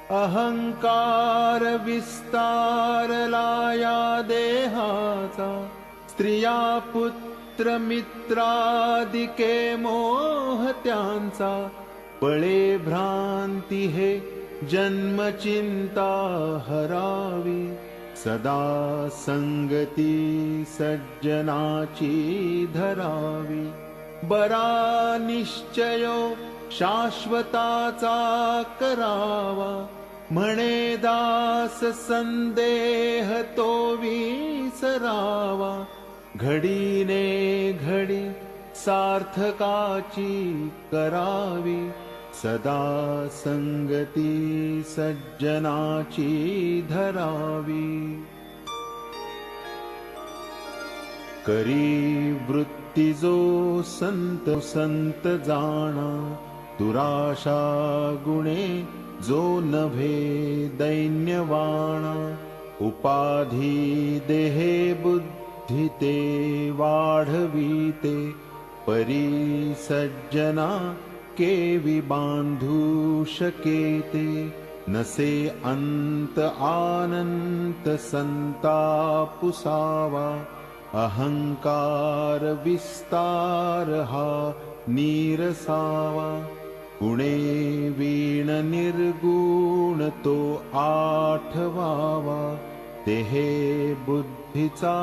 अहंकार विस्तारला या देहाचा, स्त्रिया पुत्र मित्रादिके मोह त्यांचा, बळे भ्रांती हे जन्मचिंता हरावी, सदा संगती सज्जनाची धरावी, बरा निश्चयो शाश्वताचा करावा, म्हणे दास संदेह तो विसरावा, घडीने घडी सार्थकाची करावी, सदा संगती सज्जनाची धरावी, करी वृत्ती जो संत संत जाणा, दुराशा गुणे जो नभे दैन्यवाणा, उपाधी देहे बुद्धी ते वाढविते, परी सज्जना केवी बांधू शकेते, नसे अंत आनंत संतापुसावा, अहंकार विस्तार हा नीरसावा, गुणे वीण निर्गुण तो आठवावा, तेहे बुद्धीचा